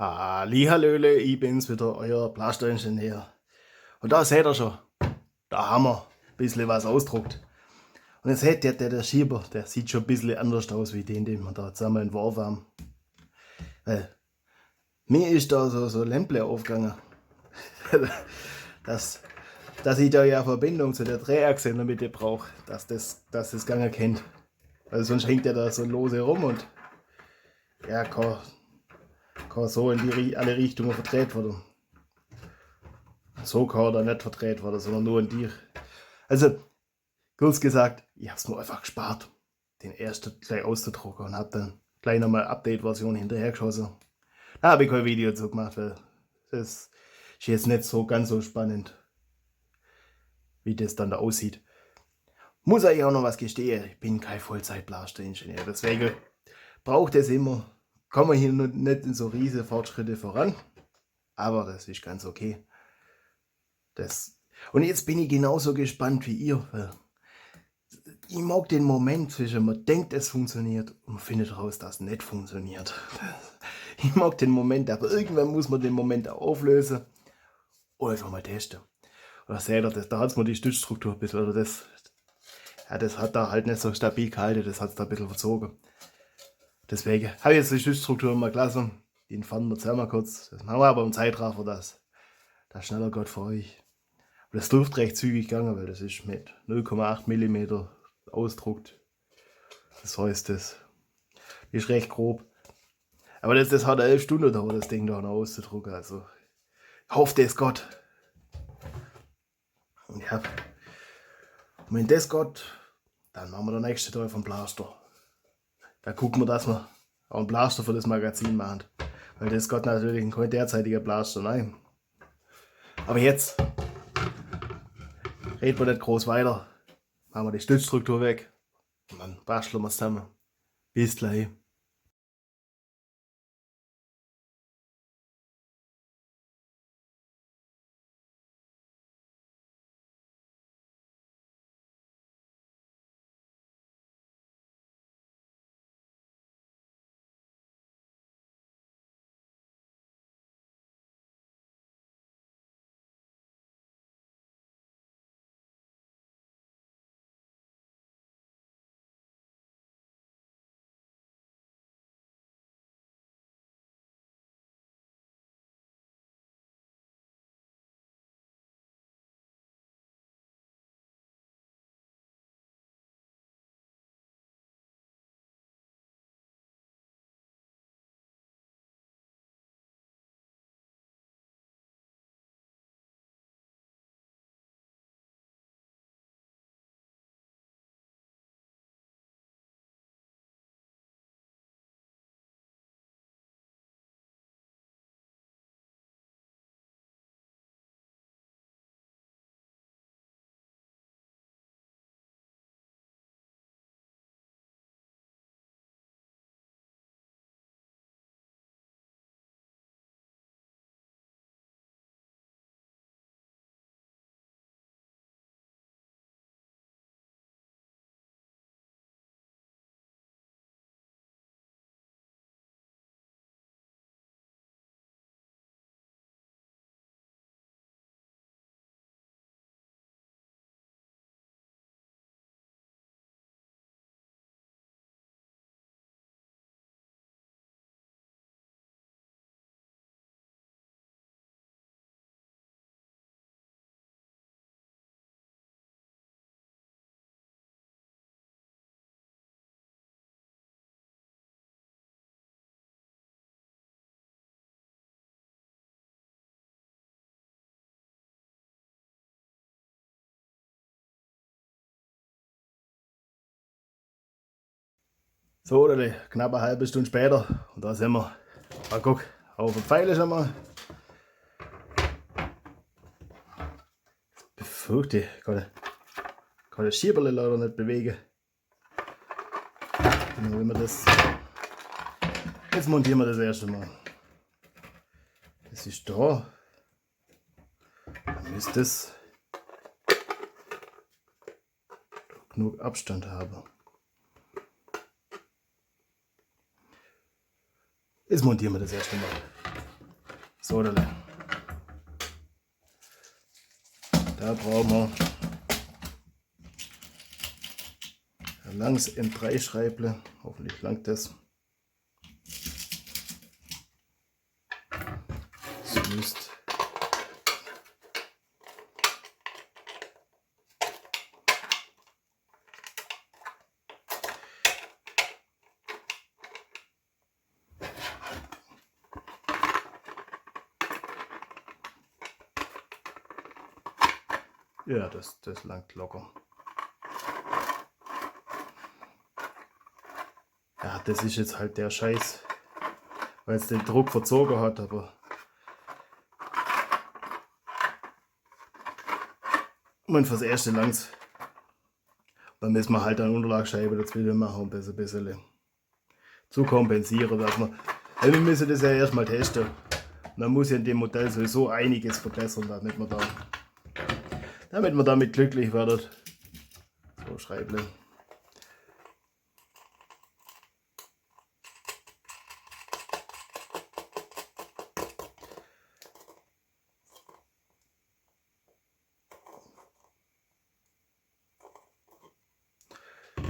Hallihallöle, ich bin's wieder, euer Plasteringenieur. Und da seht ihr schon, da haben wir ein bisschen was ausgedruckt. Und jetzt seht ihr, der Schieber, der sieht schon ein bisschen anders aus wie den wir da zusammen entworfen haben. Weil mir ist da so ein Lämpchen aufgegangen, dass ich da ja eine Verbindung zu der Drehachse in der Mitte brauche, dass das Gange kennt. Weil sonst hängt der da so lose rum und ja, kann so in alle Richtungen verdreht werden. So kann er da nicht verdreht werden, sondern nur in die. Also, kurz gesagt, ich habe es mir einfach gespart, den ersten gleich auszudrucken und habe dann gleich nochmal Update-Version hinterher geschossen. Da habe ich kein Video dazu gemacht, weil das ist jetzt nicht so ganz so spannend, wie das dann da aussieht. Muss ich auch noch was gestehen, ich bin kein Vollzeit-Blaster-Ingenieur, deswegen braucht es immer, kommen hier nicht in so riesige Fortschritte voran, aber das ist ganz okay. Und jetzt bin ich genauso gespannt wie ihr, weil ich mag den Moment zwischen man denkt es funktioniert und man findet raus, dass es nicht funktioniert. Ich mag den Moment, aber irgendwann muss man den Moment auch auflösen und einfach mal testen. Und da seht ihr, da hat es mir die Stützstruktur ein bisschen, oder das hat da halt nicht so stabil gehalten, das hat es da ein bisschen verzogen. Deswegen habe ich jetzt die Stützstruktur mal gelassen, die entfernen wir zusammen kurz. Das machen wir aber im Zeitraffer, das schneller geht für euch. Und das dürfte recht zügig gegangen, weil das ist mit 0,8 mm ausdruckt. Das heißt, das ist recht grob. Aber das hat 11 Stunden gedauert, das Ding da noch auszudrucken. Also, ich hoffe, das Gott. Und ja, und wenn das Gott, dann machen wir den nächsten Teil vom Blaster. Da gucken wir, dass wir auch einen Blaster für das Magazin machen. Weil das Gott natürlich kein derzeitiger Blaster, nein. Aber jetzt reden wir nicht groß weiter. Machen wir die Stützstruktur weg. Und dann basteln wir es zusammen. Bis gleich. So, oder knapp eine halbe Stunde später. Und da sind wir. Mal guck, auf dem Pfeil schon mal. Befürchte, ich kann das Schieberle leider nicht bewegen. Und wenn wir das. Jetzt montieren wir das erste Mal. Das ist da. Dann müsste es genug Abstand haben. Jetzt montieren wir das erste Mal. So, da brauchen wir ein langes M3-Schreible. Hoffentlich langt das. Das müsste ja, das langt locker. Ja, das ist jetzt halt der Scheiß, weil es den Druck verzogen hat, aber man fürs Erste langt's. Dann müssen wir halt eine Unterlagsscheibe dazwischen machen, um das ein bisschen zu kompensieren. Dass wir müssen das ja erstmal testen. Und dann muss ja in dem Modell sowieso einiges verbessern, damit wir damit glücklich werden. So, Schreible.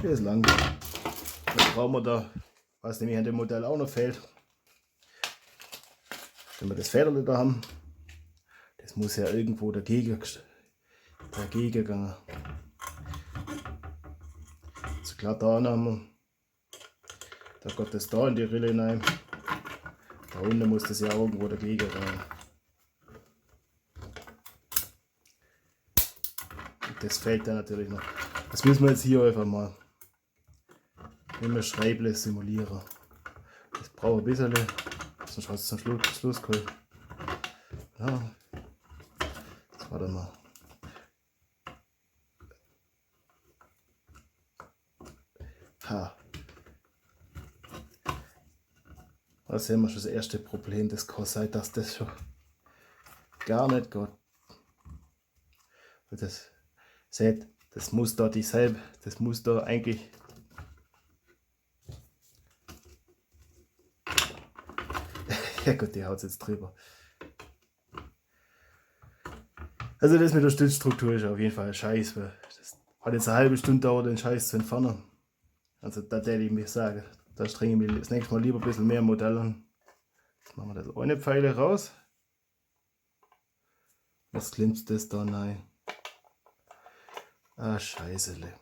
Das ist lang. Was brauchen wir da? Was nämlich an dem Modell auch noch fehlt. Wenn wir das Federle da haben, das muss ja irgendwo dagegen gehen. Also klar, da haben wir, da geht das da in die Rille hinein. Da unten muss das ja irgendwo dagegen rein. Und das fehlt dann natürlich noch. Das müssen wir jetzt hier einfach mal mit dem Schreible simulieren. Das braucht ein bisschen, sonst hast du zum Schluss geholt. Ja, jetzt warte mal. Ha. Da sehen wir schon das erste Problem. Das kann sein, dass das schon gar nicht geht. Das seht, das muss da dieselbe, das muss da eigentlich ja gut, die haut jetzt drüber. Also das mit der Stützstruktur ist auf jeden Fall ein Scheiß, weil das hat jetzt eine halbe Stunde dauert, den Scheiß zu entfernen. Also da hätte ich mich sagen, da strenge ich mich das nächste Mal lieber ein bisschen mehr Modell an. Jetzt machen wir das ohne Pfeile raus. Was klimmt das da rein? Ah, Scheißele.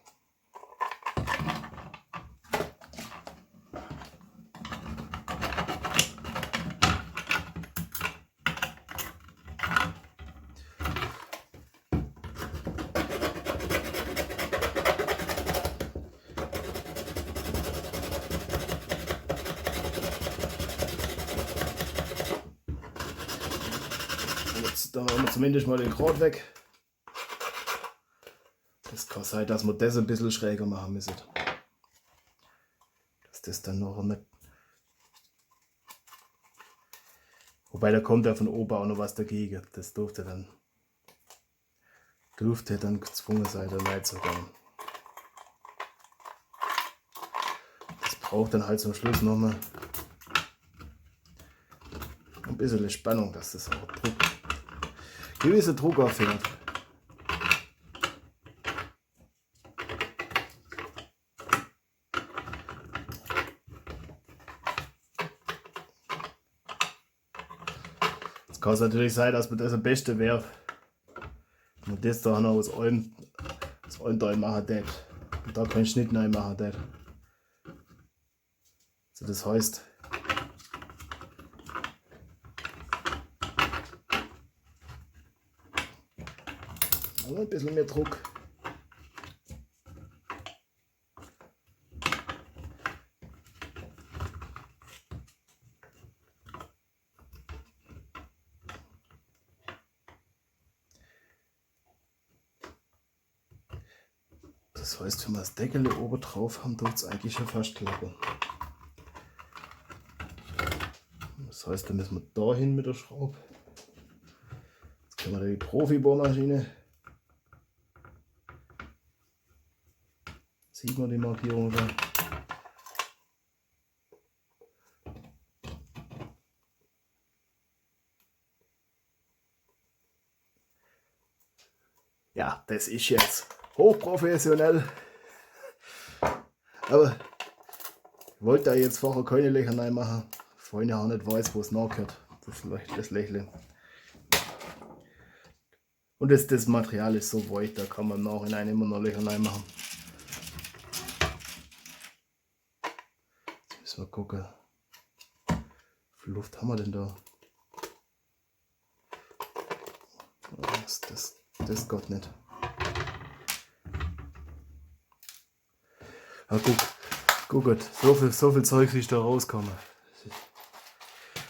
Jetzt da haben wir zumindest mal den Kraut weg. Das kann sein, dass wir das ein bisschen schräger machen müssen. Dass das dann noch nicht. Wobei da kommt ja von oben auch noch was dagegen. Das dürfte dann gezwungen sein, da rein zu gehen. Das braucht dann halt zum Schluss nochmal ein bisschen Spannung, dass das auch gewisse Druck auffährt. Es kann natürlich sein, dass mir das am besten wäre, wenn man das da noch aus allem da machen tät. Und da keinen Schnitt rein machen tät. Also das heißt, ein bisschen mehr Druck. Das heißt, wenn wir das Deckel oben drauf haben, tut es eigentlich schon fast klappen. Das heißt, dann müssen wir da hin mit der Schraube. Jetzt können wir da die Profi-Bohrmaschine. Sieht man die Markierung schon. Ja, das ist jetzt hochprofessionell. Aber ich wollte da jetzt vorher keine Löcher reinmachen, weil ich auch nicht weiß, wo es nachgehört. Das Lächeln. Und das Material ist so weich, da kann man im Nachhinein immer noch Löcher reinmachen. Jetzt müssen wir gucken. Wie viel Luft haben wir denn da? Das geht nicht. Ja, guck, so viel Zeug ist da rausgekommen.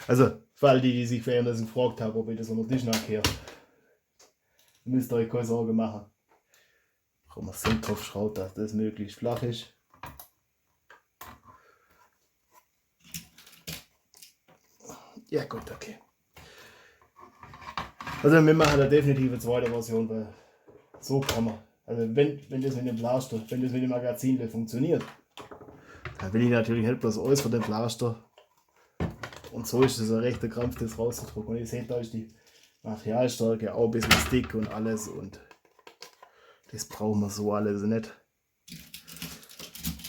Also, für all die sich währenddessen gefragt haben, ob ich das unter den Tisch nachkehre, müsst ihr euch keine Sorge machen. Warum man so drauf schaut, dass das möglichst flach ist. Ja gut, okay. Also wir machen da definitiv eine zweite Version, weil so kann man. Also wenn das mit dem Blaster, wenn das mit dem Magazin funktioniert, dann will ich natürlich nicht bloß alles von dem Blaster. Und so ist es ein rechter Krampf, das rauszudrücken. Und ihr seht, da ist die Materialstärke auch ein bisschen dick und alles. Und das brauchen wir so alles nicht.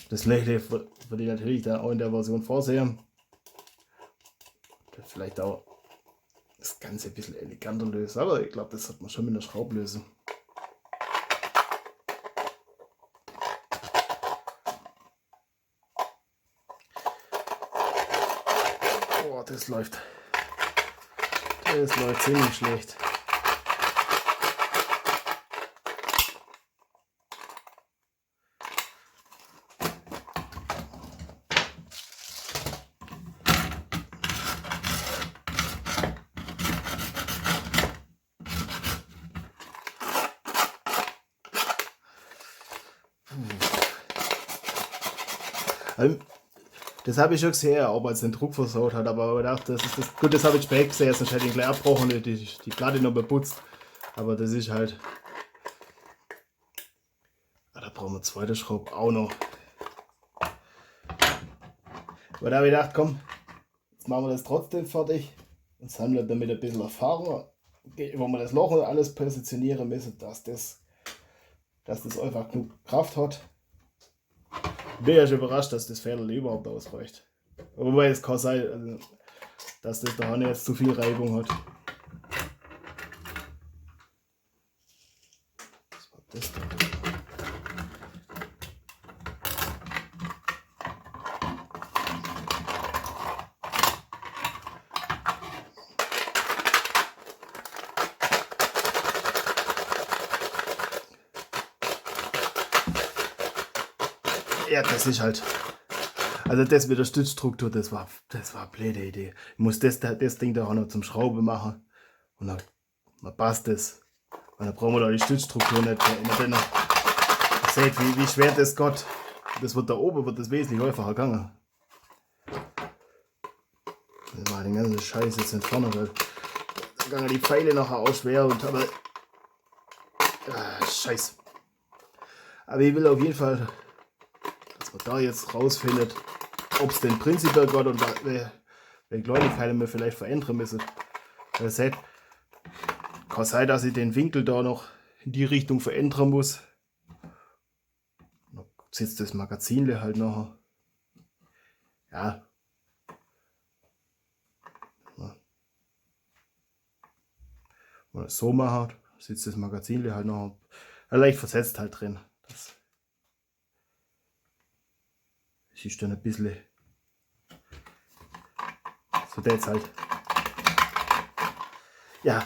Das Lächeln würde ich natürlich dann auch in der Version vorsehen. Das vielleicht auch das Ganze ein bisschen eleganter lösen. Aber ich glaube, das hat man schon mit einer Schraube lösen. Oh, das läuft ziemlich schlecht. Das habe ich schon gesehen, ob er jetzt den Druck versaut hat, aber ich dachte, gut, das habe ich spät gesehen, sonst hätte ich ihn gleich abgebrochen und die Platte noch beputzt. Aber das ist halt. Da brauchen wir eine zweite Schraube auch noch. Aber da habe ich gedacht, komm, jetzt machen wir das trotzdem fertig und sammeln damit ein bisschen Erfahrung, wo wir das Loch und alles positionieren müssen, dass das einfach genug Kraft hat. Ich bin ja schon überrascht, dass das Federl überhaupt ausreicht. Wobei es kann sein, also, dass das da jetzt zu viel Reibung hat. Was war das da? Ja, das ist halt. Also das mit der Stützstruktur, das war eine blöde Idee. Ich muss das Ding da auch noch zum Schrauben machen. Und dann passt das. Und dann brauchen wir da die Stützstruktur nicht drin. Ihr seht, wie schwer das geht. Das wird da oben das wesentlich einfacher gegangen. Das war den ganzen Scheiß jetzt nicht vorne, weil da gingen die Pfeile nachher auch schwer und aber. Scheiß. Aber ich will auf jeden Fall, dass man da jetzt rausfindet, ob es denn prinzipiell geht und welche Kleinigkeiten wir vielleicht verändern müssen. Ihr seht, kann sein, dass ich den Winkel da noch in die Richtung verändern muss. Dann sitzt das Magazin halt nachher. Ja. Wenn man das so macht, sitzt das Magazin halt noch leicht versetzt halt drin. Das ist dann ein bisschen so jetzt halt. Ja,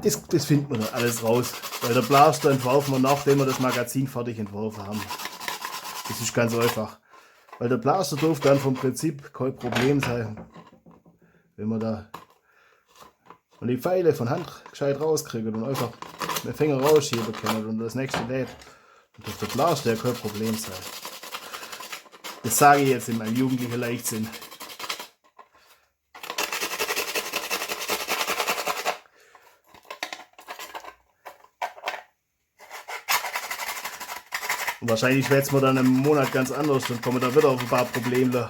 das finden wir dann alles raus. Weil der Blaster entworfen wir, nachdem wir das Magazin fertig entworfen haben. Das ist ganz einfach. Weil der Blaster dürfte dann vom Prinzip kein Problem sein. Wenn man da und die Pfeile von Hand gescheit rauskriegen und einfach mit dem Finger rausschieben können und das nächste lädt. Und das der Blaster kein Problem sein. Das sage ich jetzt in meinem jugendlichen Leichtsinn. Und wahrscheinlich schwätzen wir dann im Monat ganz anders und kommen da wieder auf ein paar Probleme.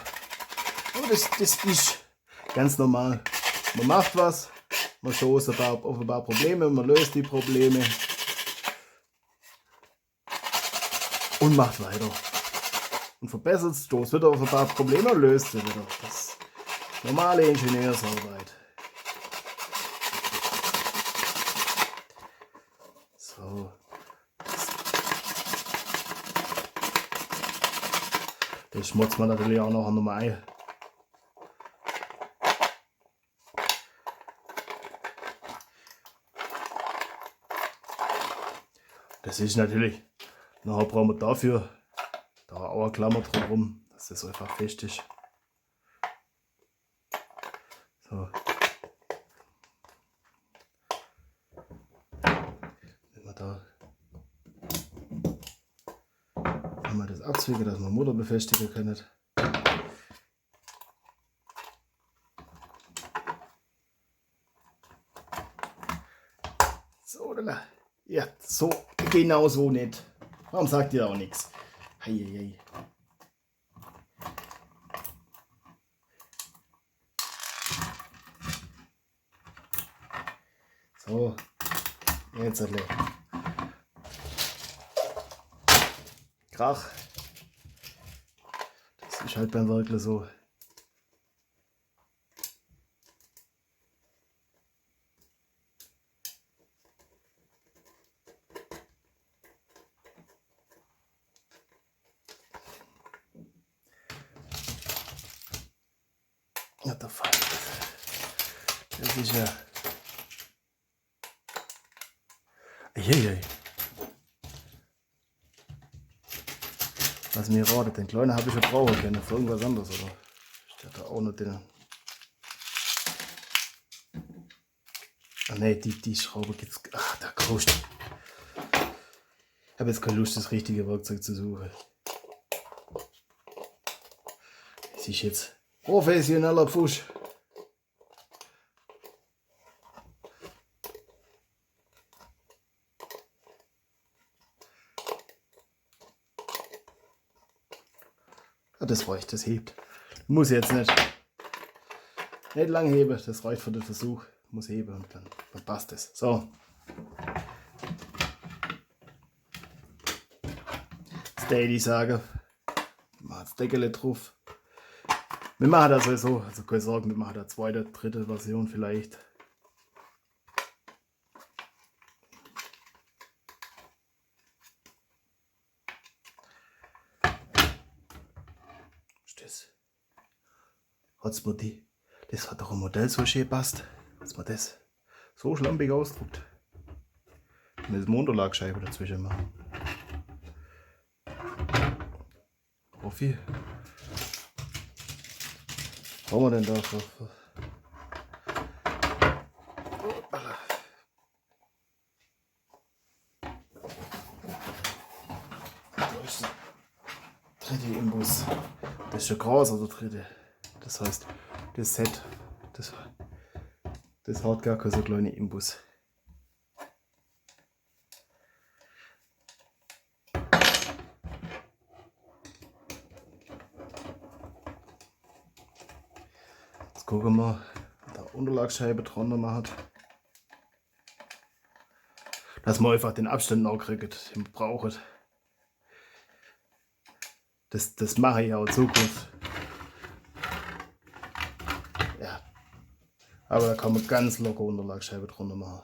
Aber das ist ganz normal. Man macht was, man stößt auf ein paar Probleme, man löst die Probleme. und macht weiter. Und verbessert es, stoßt wieder auf ein paar Probleme und löst sie wieder. Das ist normale Ingenieursarbeit. So. Das schmutzt man natürlich auch noch einmal ein. Das ist natürlich, nachher brauchen wir dafür da auch eine Klammer drumherum, dass das einfach fest ist. So. Wenn wir das abzwickeln, dass wir Mutter befestigen können. So, oder? Ja, so, genau so nicht. Warum sagt ihr auch nichts? Heieiei. So, jetzt alle. Krach. Das ist halt beim Werkler so. Ja, der Fall. Das ist ja. Eieiei. Was mir ratet, den kleinen habe ich ja brauchen können für irgendwas anderes, oder? Steht da auch noch drin. Ah ne, die Schraube gibt's. Ach, da kostet. Ich habe jetzt keine Lust, das richtige Werkzeug zu suchen. Das ist jetzt professioneller Pfusch. Ja, das reicht, das hebt. Muss jetzt nicht lang heben, das reicht für den Versuch. Muss heben und dann passt es. So. Steady sagen. Machen das Deckel drauf. Wir machen das sowieso, also keine Sorgen, wir machen da zweite, dritte Version vielleicht. Was das? Das hat doch ein Modell so schön passt, dass man das so schlampig ausdruckt. Wir müssen eine Unterlagscheibe dazwischen machen. Profi. Was haben wir denn da? Da ist der dritte Imbus. Das ist schon groß, oder dritte. Das heißt, das Set, das hat gar keinen so kleinen Imbus. Jetzt gucken wir, ob der Unterlagscheibe drunter macht. Dass man einfach den Abstand noch kriegt, den man braucht. Das mache ich auch in Zukunft. Ja. Aber da kann man ganz locker Unterlagscheibe drunter machen.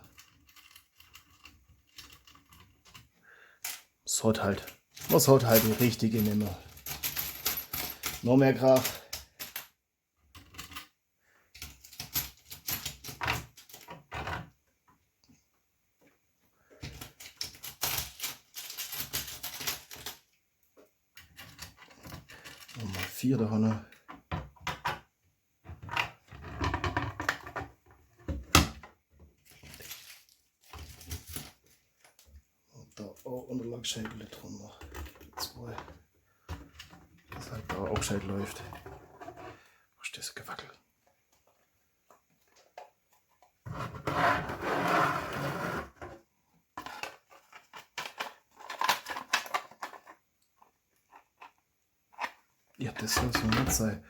Man sollte halt die richtige nehmen. Noch mehr Krach. Nochmal 4 da vorne. Und da auch Unterlagscheibe drunter. 2. Das halt da auch gescheit läuft. Was ist das gewackelt? Ja, das soll so nicht sein.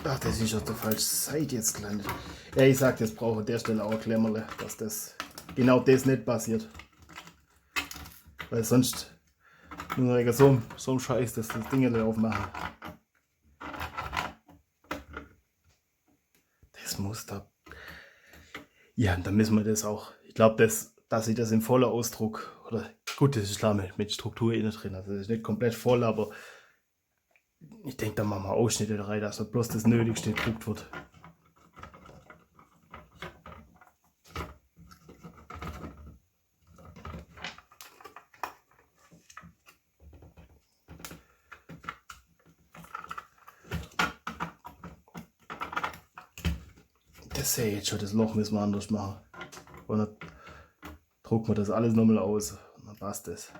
Ach, das ist auf der falschen Seite jetzt gelandet. Ja, ich sag, das brauche an der Stelle auch ein Klemmerle, dass das genau das nicht passiert. Weil sonst nur wegen so einem Scheiß, dass das Ding nicht aufmachen. Das muss da. Ja, dann müssen wir das auch. Ich glaube, dass ich das im vollen Ausdruck. Oder gut, das ist klar mit Struktur innen drin. Also das ist nicht komplett voll, aber ich denke, da machen wir Ausschnitte rein, dass bloß das Nötigste gedruckt wird. Das sehe ich jetzt schon, das Loch müssen wir anders machen. Und dann drucken wir das alles nochmal aus und dann passt das.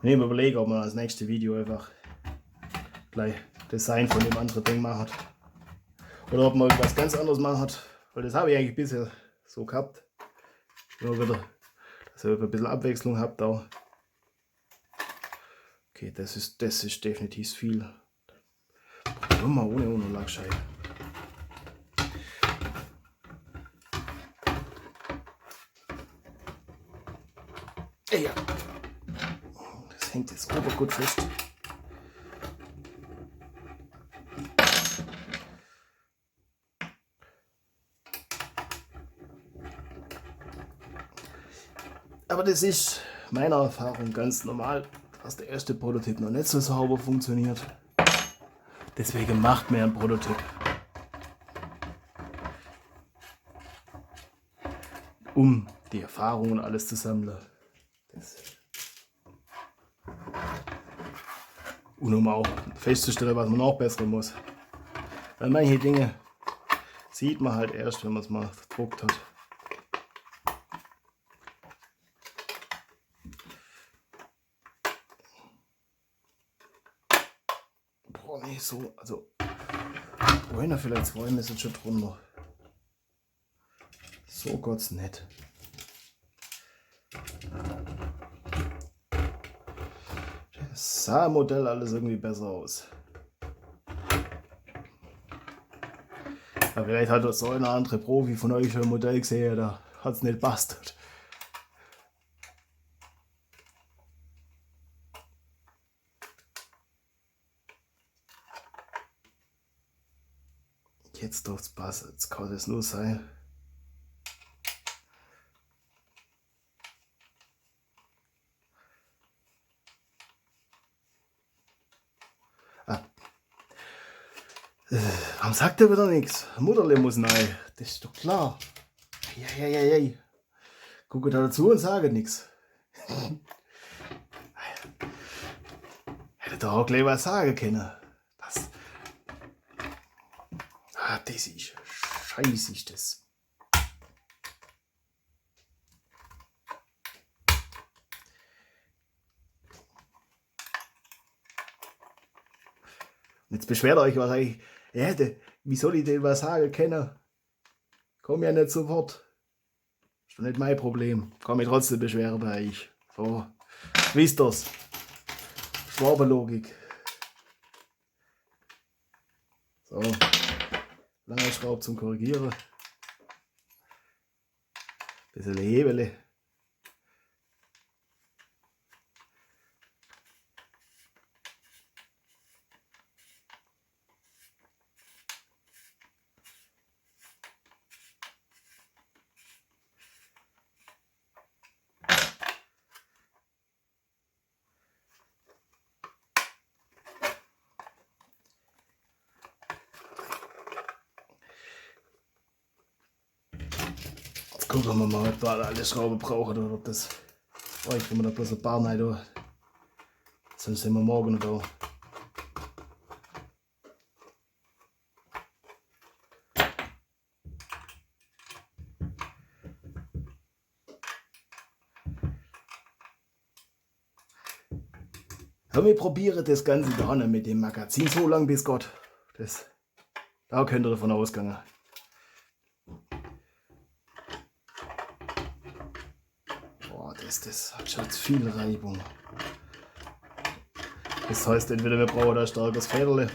Ich überlege, ob man als nächstes Video einfach gleich Design von dem anderen Ding macht. Oder ob man irgendwas ganz anderes macht. Weil das habe ich eigentlich bisher so gehabt. Immer wieder, dass ihr ein bisschen Abwechslung habt auch. Okay, das ist definitiv viel. Probieren wir ohne Unterlagscheibe. Ja. Das hängt jetzt ober gut fest. Aber das ist meiner Erfahrung ganz normal, dass der erste Prototyp noch nicht so sauber funktioniert. Deswegen macht man einen Prototyp. Um die Erfahrung und alles zu sammeln. Und um auch festzustellen, was man noch bessern muss. Weil manche Dinge sieht man halt erst, wenn man es mal gedruckt hat. Boah, nee, so, also einer, vielleicht zwei müssen schon drunter. So Gott's nicht. Das sah im Modell alles irgendwie besser aus. Aber vielleicht hat das so eine andere Profi von euch schon ein Modell gesehen, da hat es nicht passt. Jetzt doch es passen, jetzt kann es nur sein. Warum sagt er wieder nichts? Mutterle muss rein. Das ist doch klar. Ja. Gucke da dazu und sage nichts. Hätte doch auch gleich was sagen können. Das ist scheiße, ist das. Und jetzt beschwert euch wahrscheinlich, wie soll ich denn was sagen können? Komm ja nicht sofort. Ist doch nicht mein Problem. Kann mich trotzdem beschweren bei euch. So, wisst ihr's. Schwabenlogik. So, langer Schraub zum Korrigieren. Bisschen Hebele. Gucken wir mal, ob wir alle Schrauben brauchen oder ob das reicht, wenn wir da bloß ein paar rein tun. Sonst sind wir morgen noch da. Aber wir probieren das Ganze da mit dem Magazin so lange bis Gott. Da könnt ihr davon ausgehen. Das hat schon viel Reibung. Das heißt, entweder wir brauchen da ein starkes Federle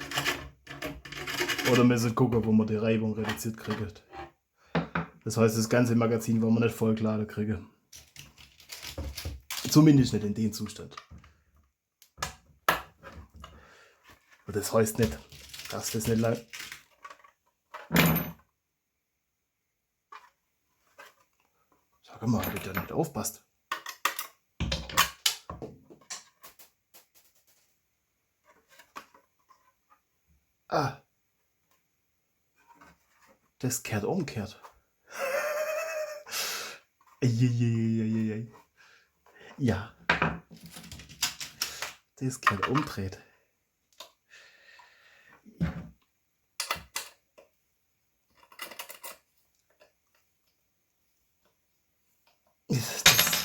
oder müssen gucken, wo wir die Reibung reduziert kriegen. Das heißt, das ganze Magazin wollen wir nicht voll geladen kriegen. Zumindest nicht in dem Zustand. Und das heißt nicht, dass das nicht lang. Sag mal, ob ich da nicht aufpasst. Ah. Das kehrt umkehrt. Ja. Das kehrt umdreht.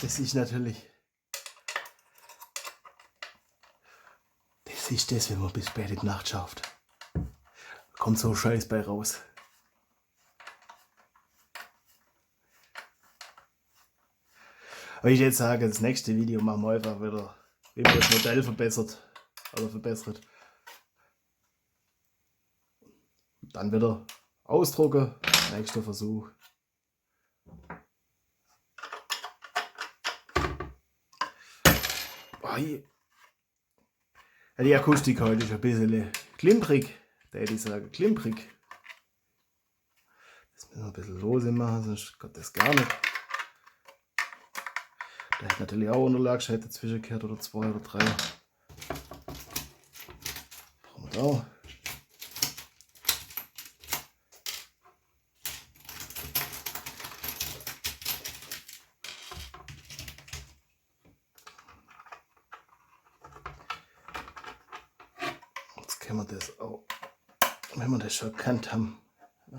Das ist natürlich. Das ist das, wenn man bis spät in die Nacht schafft. Kommt so Scheiß bei raus. Aber ich jetzt sage, das nächste Video machen wir einfach wieder, wie man das Modell verbessert. Dann wieder ausdrucken. Nächster Versuch. Oh, ja, die Akustik heute ist ein bisschen klimprig. Da hätte ich sagen, klimprig. Das müssen wir ein bisschen lose machen, sonst geht das gar nicht. Da hätte natürlich auch Unterlagscheit dazwischen gehört, oder 2 oder 3. Brauchen wir da auch. Jetzt können wir das auch, wenn wir das schon erkannt haben,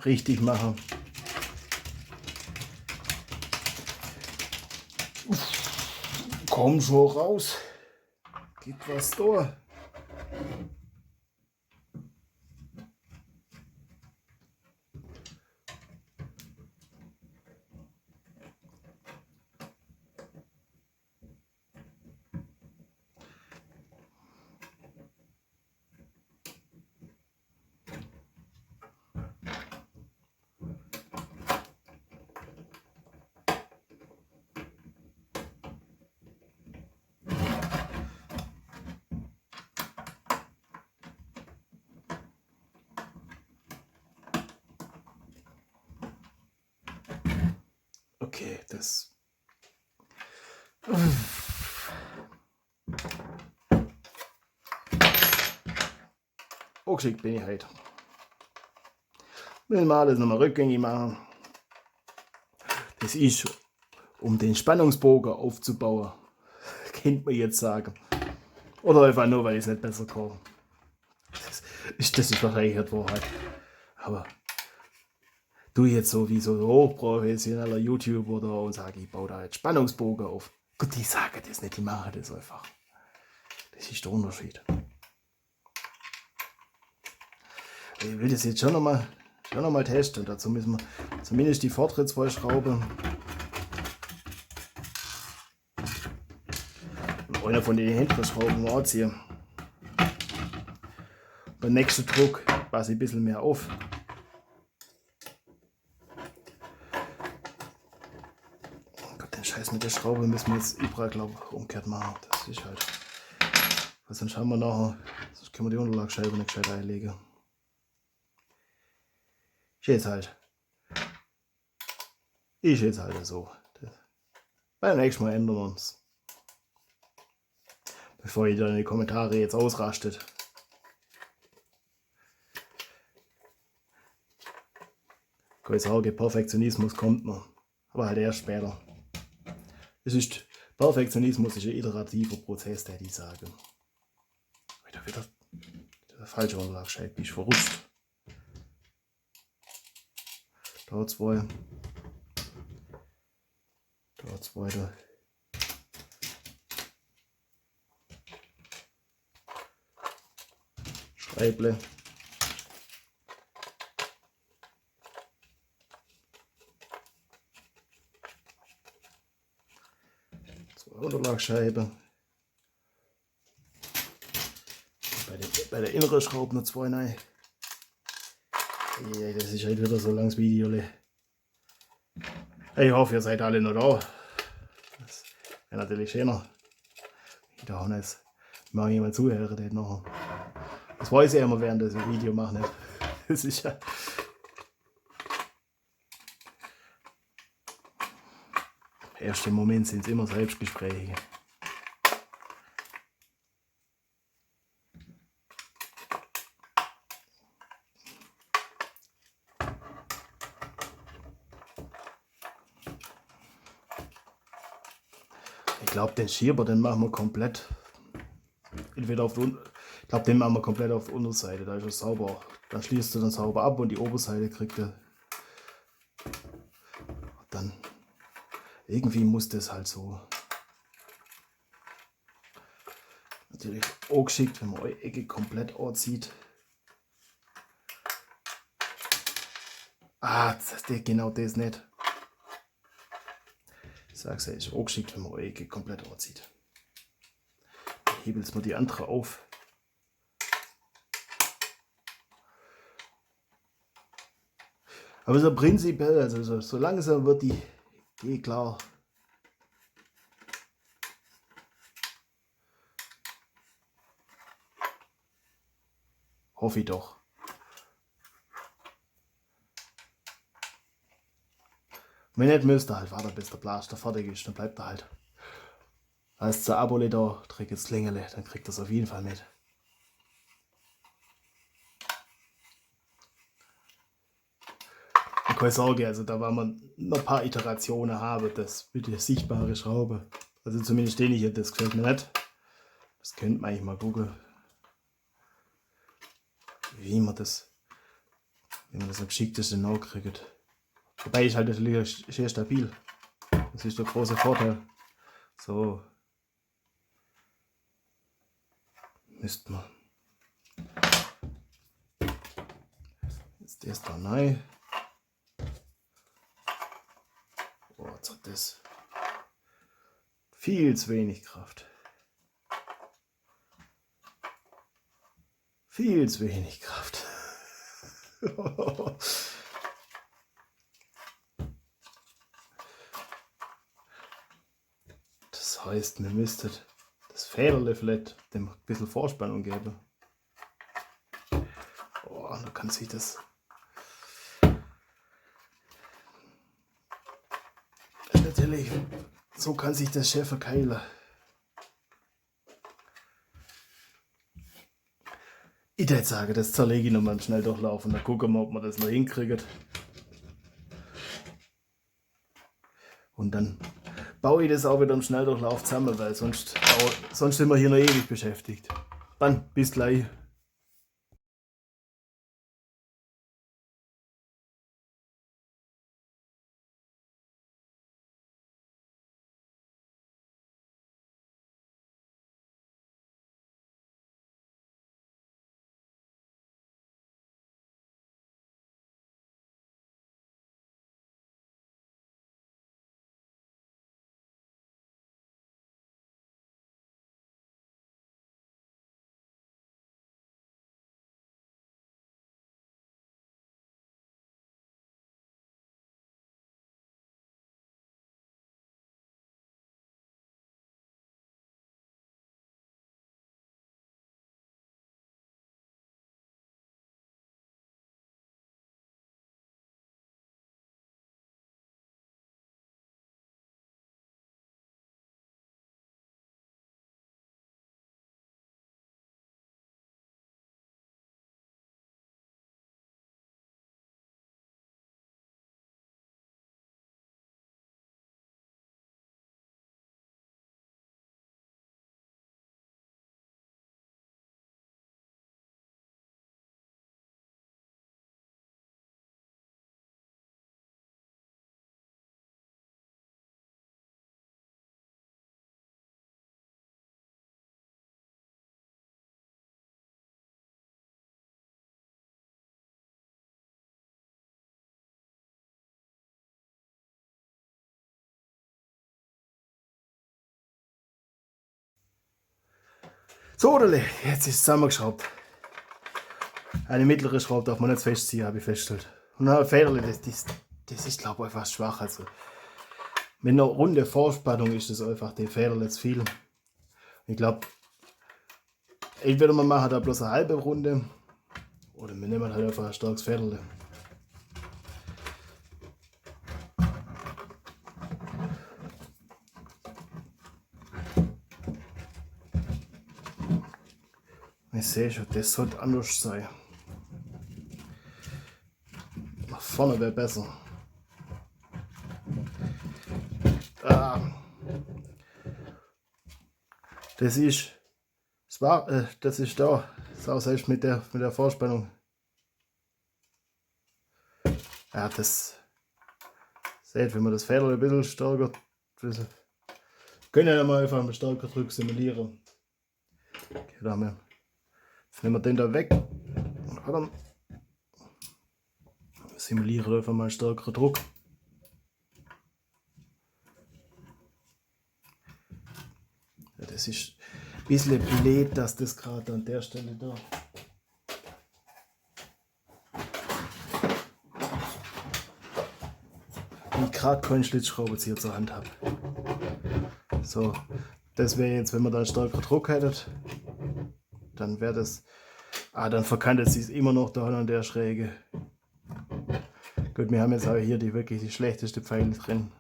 richtig machen. Komm schon raus. Gibt was da. Okay, das. Auch geschickt bin ich heute. Will mal alles nochmal rückgängig machen. Das ist, um den Spannungsbogen aufzubauen. Könnte man jetzt sagen. Oder einfach nur, weil ich es nicht besser kann. Das ist wahrscheinlich nicht Wahrheit. Aber du jetzt so wie so hochprofessioneller YouTuber oder und sage, ich baue da jetzt Spannungsbogen auf. Gut, die sagen das nicht, die machen das einfach. Das ist der Unterschied. Ich will das jetzt schon noch mal testen. Dazu müssen wir zumindest die vordere 2 Schrauben und eine von den hinteren Schrauben anziehen. Beim nächsten Druck passe ich ein bisschen mehr auf. Gott, den Scheiß mit der Schraube müssen wir jetzt überall, glaube ich, umgekehrt machen. Das ist halt. Weil sonst haben wir nachher, sonst können wir die Unterlagscheibe nicht gescheit einlegen. Ist jetzt halt so. Beim nächsten Mal ändern wir uns. Bevor ihr dann in die Kommentare jetzt ausrastet. Ich kann sagen, Perfektionismus kommt noch. Aber halt erst später. Perfektionismus ist ein iterativer Prozess, der die sagen. Wieder der falsche Unterlagscheibe, bin ich verrutscht. Da 2. Da 2. Da. Schreible. Unterlagscheibe. Bei der inneren Schraube noch 2 rein. Ja, das ist halt wieder so langes Video. Ich hoffe, ihr seid alle noch da. Das wäre natürlich schöner. da auch nicht mal jemand zuhören, der nachher. Das weiß ich immer, während das Video mache. Nicht. Das ist ja. Im ersten Moment sind es immer Selbstgespräche. Ich glaube, den Schieber, den machen wir komplett. Entweder auf der ich glaube, den machen wir komplett auf der Unterseite. Da ist er sauber. Dann schließt du dann sauber ab und die Oberseite kriegt er. Dann irgendwie muss das halt so. Natürlich auch geschickt, wenn man eure Ecke komplett anzieht. Genau das nicht. Ich sag's ja, ist auch geschickt, wenn man eure Ecke komplett anzieht. Dann hebelt man die andere auf. Aber so prinzipiell, also so langsam wird die klar. Hoffe ich doch. Wenn nicht, müsst ihr halt warten, bis der Blaster fertig ist, dann bleibt er halt. Als zur Abole da, trägt jetzt Längele, dann kriegt das auf jeden Fall mit. Und keine Sorge, also da werden wir noch ein paar Iterationen haben, das mit der sichtbare Schraube. Also zumindest den hier, das gefällt mir nicht. Das könnte man eigentlich mal gucken, wie man das am geschicktesten nachkriegt. Wobei ich halt natürlich sehr stabil. Das ist der große Vorteil. So. Müsste man. Jetzt das da rein. Oh, jetzt hat das viel zu wenig Kraft. Viel zu wenig Kraft. Das heißt, wir müssten das Federle vielleicht dem ein bisschen Vorspannung geben. Oh, da kann sich das. Natürlich, so kann sich das Chef verkeilen. Ich würde sagen, das zerlege ich nochmal im Schnelldurchlauf und dann gucken wir, ob wir das noch hinkriegen. Und dann baue ich das auch wieder im Schnelldurchlauf zusammen, weil sonst sind wir hier noch ewig beschäftigt. Dann, bis gleich. So, Oderle, jetzt ist es zusammengeschraubt. Eine mittlere Schraube darf man nicht festziehen, habe ich festgestellt. Und ein Federle, das ist glaube ich einfach schwach. Also, mit einer runde Vorspannung ist das einfach den Federle zu viel. Ich glaube, entweder man macht da bloß eine halbe Runde oder wir nehmen halt einfach ein starkes Viertel. Ich sehe schon, das sollte anders sein. Nach vorne wäre besser. Das ist das ist da. So selbst mit der Vorspannung. Ja, das seht, wenn man das Feder ein bisschen stärker. Können ja mal einfach einen stärker Druck simulieren. Okay, da haben wir. Jetzt nehmen wir den da weg. Dann simulieren einfach mal einen stärkeren Druck. Ja, das ist ein bisschen blöd, dass das gerade an der Stelle da. Und gerade keinen Schlitzschraubenzieher zur Hand habe. So, das wäre jetzt, wenn man da einen stärkeren Druck hättet, dann wäre das. Dann verkantet sich immer noch da an der Schräge. Gut, wir haben jetzt aber hier wirklich die schlechteste Pfeile drin.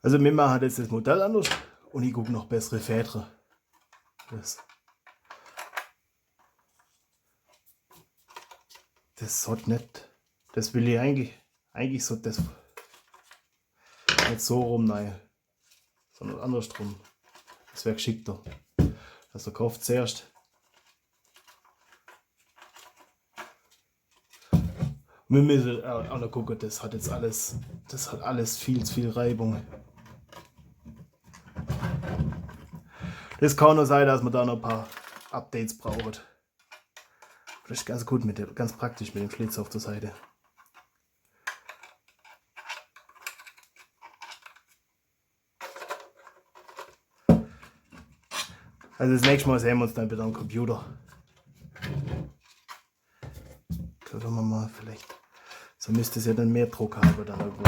Also wir machen jetzt das Modell anders und ich gucke noch bessere Federn. Das sollte nicht. Das will ich eigentlich sollte das nicht so rum, nein, sondern andersrum. Das wäre geschickter. Also kauft zuerst. Wir müssen auch noch gucken, das hat alles viel zu viel Reibung. Das kann nur sein, dass man da noch ein paar Updates braucht. Das ist ganz gut ganz praktisch mit dem Schlitz auf der Seite. Also das nächste Mal sehen wir uns dann wieder am Computer. Gucken wir mal, vielleicht. So müsste es ja dann mehr Druck haben dann irgendwo.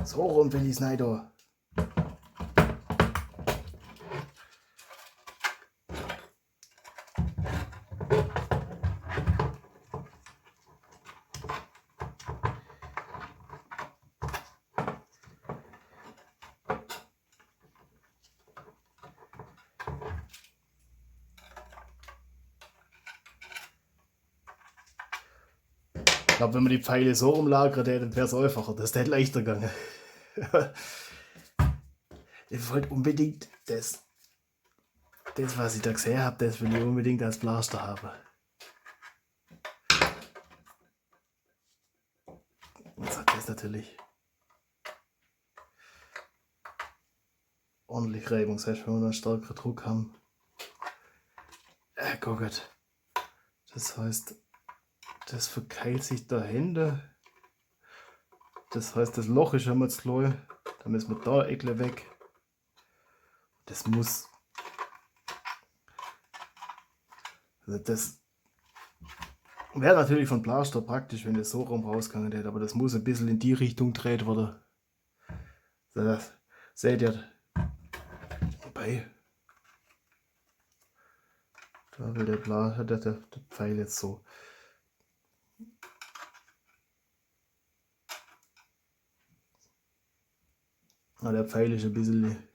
So rum will ich es nicht da. Ich glaube, wenn man die Pfeile so rumlagert hätte, wäre es einfacher. Das hätte leichter gegangen. Ich wollte unbedingt das, was ich da gesehen habe, das will ich unbedingt als Blaster haben. Jetzt hat das natürlich ordentlich Reibung, selbst wenn wir einen stärkeren Druck haben. Guckt. Das heißt, das verkeilt sich dahinter. Das heißt, das Loch ist einmal zu klein. Da müssen wir da Eckle weg. Das muss. Also das wäre natürlich von Blaster praktisch, wenn das so rum rausgegangen hätte, aber das muss ein bisschen in die Richtung gedreht werden. Das seht ihr. Wobei. Da will der Pfeil jetzt so. Der Pfeil ist ein bisschen.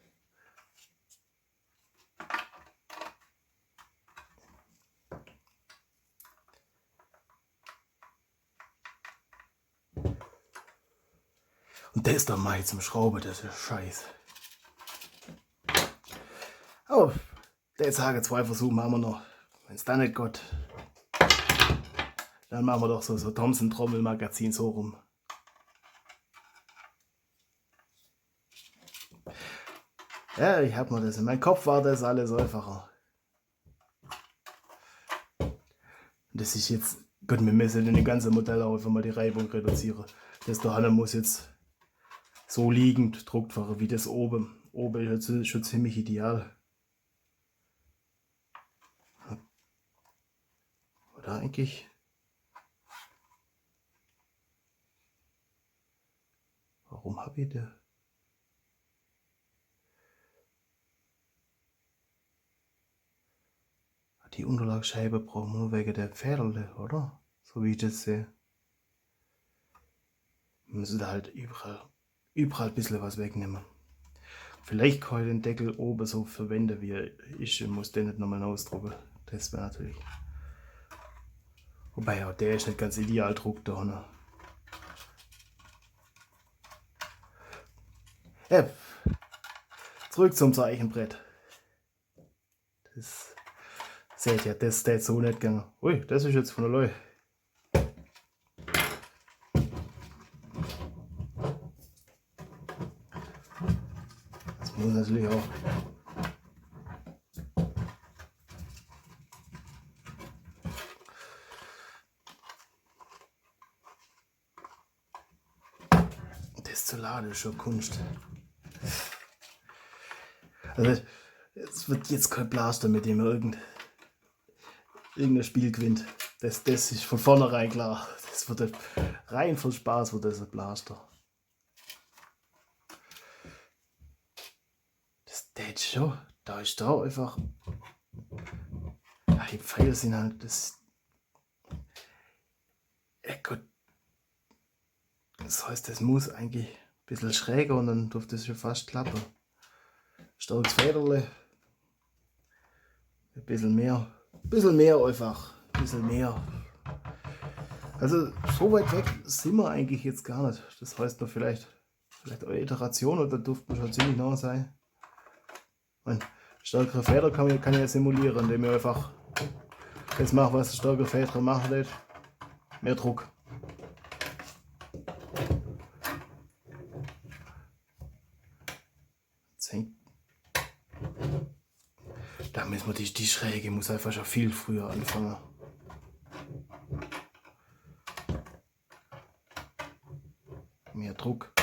Und das da mal zum Schrauben, das ist scheiße. Oh, der Tage 2 Versuche machen wir noch. Wenn es dann nicht geht, dann machen wir doch so Thomson Trommelmagazin so rum. Ja, ich hab mir das. In meinem Kopf war das alles einfacher. Das ist jetzt. Gut, wir müssen in den ganzen Modell auch einfach mal die Reibung reduzieren. Das da muss jetzt so liegend gedruckt werden wie das oben. Oben ist jetzt schon ziemlich ideal. Oder eigentlich. Warum habe ich da? Die Unterlagsscheibe brauchen wir nur wegen der Pferdele, oder? So wie ich das sehe. Wir müssen da halt überall ein bisschen was wegnehmen. Vielleicht kann ich den Deckel oben so verwenden, wie er ist, und muss den nicht nochmal ausdrucken. Das wäre natürlich. Wobei, ja, der ist nicht ganz ideal druckt da. Ne? Ja, zurück zum Zeichenbrett. Das seht ihr, das ist so nicht gegangen. Ui, das ist jetzt von der Leu. Das muss natürlich auch. Das zu laden ist schon Kunst. Also, es wird jetzt kein Blaster, mit dem er irgendein Spiel gewinnt. Das ist von vornherein klar. Das wird rein von Spaß, wird das ein Blaster. Das ist schon. Da ist da einfach. Ja, die Pfeile sind halt das. Ja Gott. Das heißt, das muss eigentlich ein bisschen schräger und dann dürfte es schon fast klappen. Starkes Federle. Ein bisschen mehr. Ein bisschen mehr einfach. Ein bisschen mehr. Also so weit weg sind wir eigentlich jetzt gar nicht. Das heißt noch vielleicht eine Iteration oder dürfte man schon ziemlich nah sein. Und stärkere Feder kann ich ja simulieren, indem ich einfach das mache, was stärkere Feder machen lässt. Mehr Druck. Da müssen wir die Schräge muss einfach schon viel früher anfangen. Mehr Druck.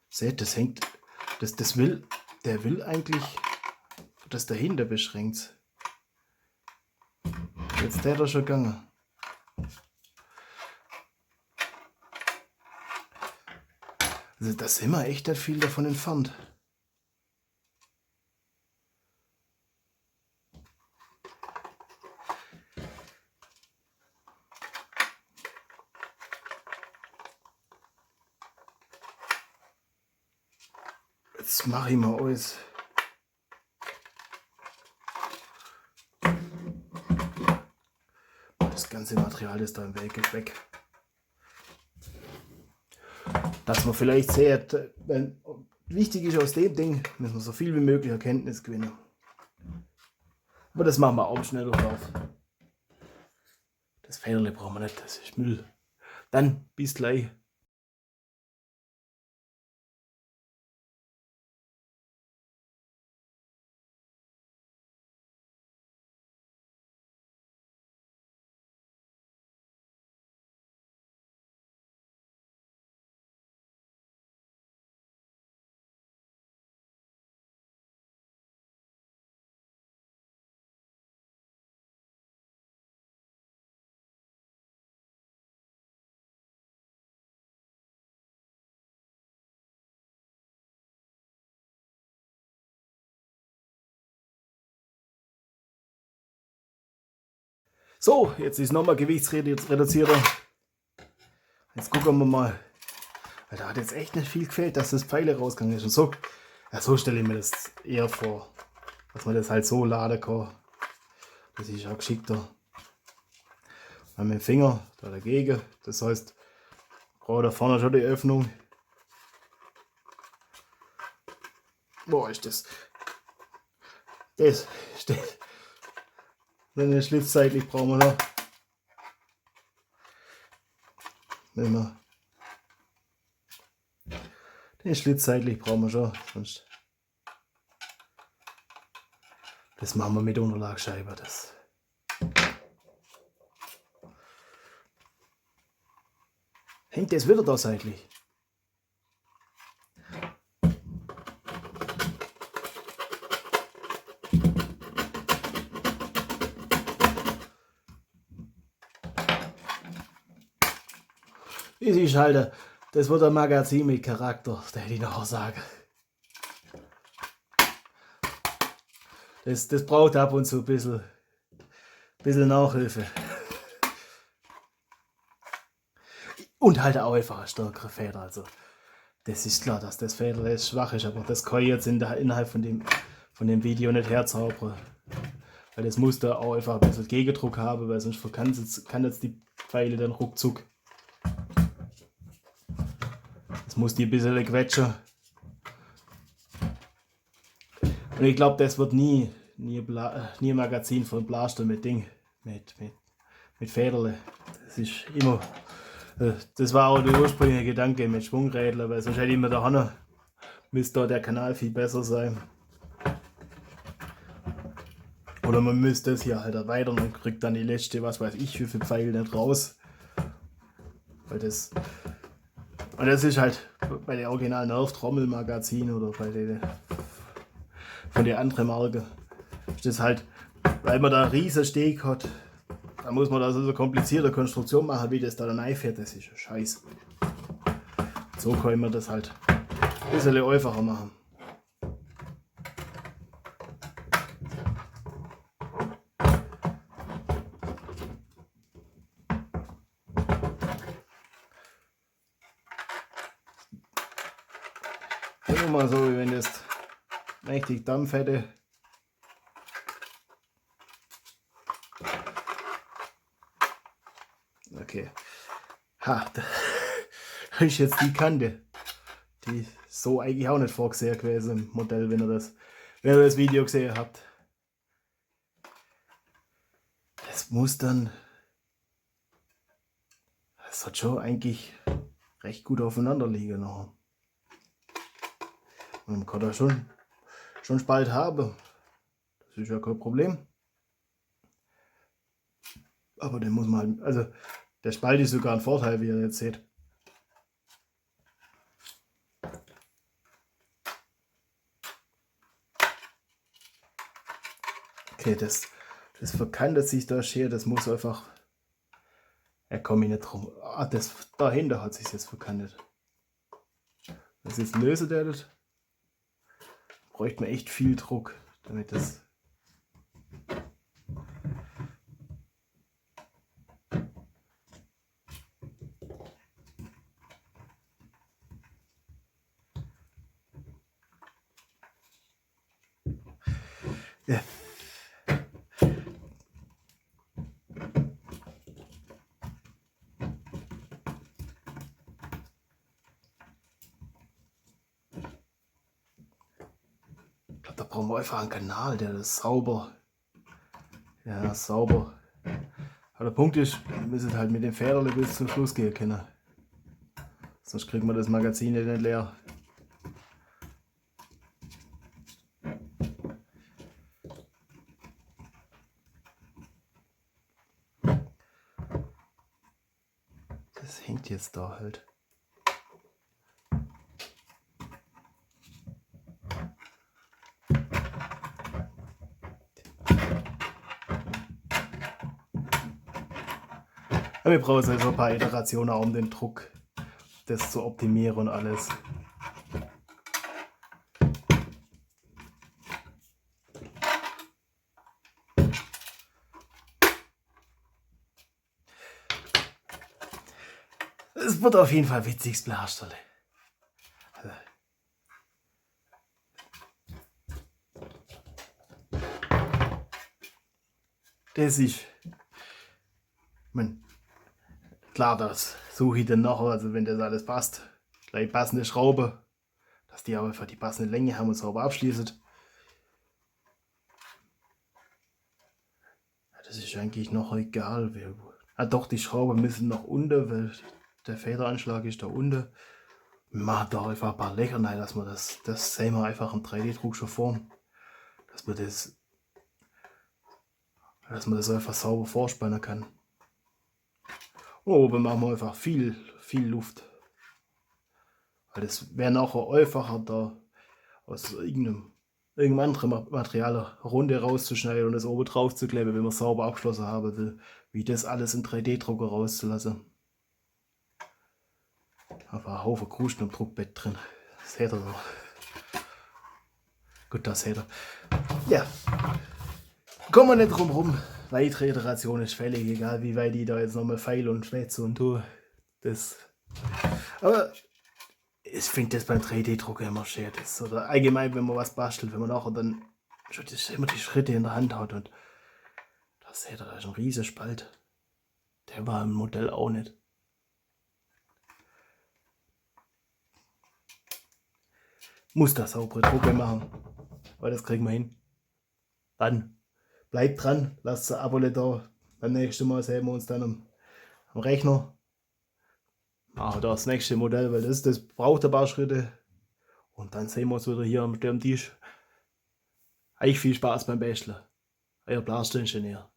Seht, das hängt. Der will eigentlich, dass dahinter beschränkt. Jetzt der da schon gegangen. Also da sind wir echt nicht viel davon entfernt. Jetzt mache ich mal alles. Das ganze Material ist da im Weg ist weg. Dass man vielleicht sieht, wenn wichtig ist aus dem Ding, müssen wir so viel wie möglich Erkenntnis gewinnen. Aber das machen wir auch schnell drauf. Das Federle brauchen wir nicht, das ist Müll. Dann bis gleich. So, jetzt ist nochmal gewichtsreduzierter. Jetzt gucken wir mal. Weil da hat jetzt echt nicht viel gefehlt, dass das Pfeile rausgegangen ist. Und so, ja, so stelle ich mir das eher vor. Dass man das halt so laden kann. Das ist auch geschickter. Und mit dem Finger da dagegen. Das heißt, gerade da vorne schon die Öffnung. Boah, ist das. Das steht. Dann schlitzseitlich brauchen wir noch. Wenn wir den schlitzseitlich brauchen wir schon, sonst. Das machen wir mit Unterlagsscheibe. Das. Hängt das wieder da seitlich? Das ist halt, das wird ein Magazin mit Charakter, das hätte ich noch sagen. Das braucht ab und zu ein bisschen Nachhilfe. Und halt auch einfach eine stärkere Feder. Also, das ist klar, dass das Feder jetzt schwach ist, aber das kann ich jetzt innerhalb von dem Video nicht herzaubern. Weil das muss da auch einfach ein bisschen Gegendruck haben, weil sonst kann jetzt die Pfeile dann ruckzuck. Das muss die ein bisschen quetschen. Und ich glaube, das wird nie ein Magazin von Blaster mit Ding, mit Federle. Das ist immer, das war auch der ursprüngliche Gedanke mit Schwungrädler, weil sonst hätte ich mir da noch, müsste da der Kanal viel besser sein. Oder man müsste es hier halt erweitern und kriegt dann die letzte, was weiß ich, wie viele Pfeile nicht raus. Weil das ist halt bei der Original Nerf Trommel Magazin oder bei der von der anderen Marke. Ist das halt, weil man da einen riesen Steg hat, da muss man da so eine komplizierte Konstruktion machen, wie das da dann einfährt. Das ist ja scheiße. So kann man das halt ein bisschen einfacher machen. Immer mal so, wie wenn das richtig Dampf hätte. Okay. Ha, da ist jetzt die Kante. Die ist so eigentlich auch nicht vorgesehen gewesen im Modell, wenn ihr das Video gesehen habt. Das muss dann. Das hat schon eigentlich recht gut aufeinander liegen noch. Und man kann da schon Spalt haben. Das ist ja kein Problem. Aber den muss man halt, also der Spalt ist sogar ein Vorteil, wie ihr jetzt seht. Okay, das verkantet sich da schön, das muss einfach. Ja, komme ich nicht drum. Ah, das dahinter hat sich jetzt verkantet. Das jetzt löse der das. Bräuchte man echt viel Druck, damit das. Ja. Da brauchen wir einfach einen Kanal, der das sauber. Ja, sauber. Aber der Punkt ist, wir müssen halt mit dem Federle bis zum Schluss gehen können. Sonst kriegen wir das Magazin nicht leer. Das hängt jetzt da halt. Aber wir brauchen also ein paar Iterationen, um den Druck, das zu optimieren und alles. Es wird auf jeden Fall witziges Blasterle. Das ist. Klar, das suche ich dann nachher, also wenn das alles passt. Gleich passende Schraube, dass die aber einfach die passende Länge haben und sauber abschließt. Das ist eigentlich noch egal. Doch, die Schrauben müssen noch unten, weil der Federanschlag ist da unten. Wir machen da einfach ein paar Löcher rein, dass wir das sehen wir einfach im 3D-Druck schon vor. Dass man das einfach sauber vorspannen kann. Und oben machen wir einfach viel Luft. Weil das wäre nachher einfacher, da aus irgendeinem anderen Material eine Runde rauszuschneiden und das oben drauf zu kleben, wenn man sauber abgeschlossen haben will, wie das alles in 3D-Drucker rauszulassen. Einfach ein Haufen Krusten im Druckbett drin. Das seht ihr so. Gut, das seht ihr. Ja. Kommen wir nicht drum rum. Weitere Iteration ist fällig, egal wie weit ich da jetzt nochmal feil und schwätze und tue. Das. Aber ich finde das beim 3D-Drucker immer schön. Das, oder allgemein, wenn man was bastelt, wenn man nachher dann schon immer die Schritte in der Hand hat. Und das seht ihr, da ist ein riesiger Spalt. Der war im Modell auch nicht. Muss das saubere Drucke machen. Weil das kriegen wir hin. Dann bleibt dran, lasst ein Abo da. Beim nächsten Mal sehen wir uns dann am Rechner. Machen wir das nächste Modell, weil das braucht ein paar Schritte. Und dann sehen wir uns wieder hier am Tisch. Euch viel Spaß beim Basteln. Euer Blaster-Ingenieur.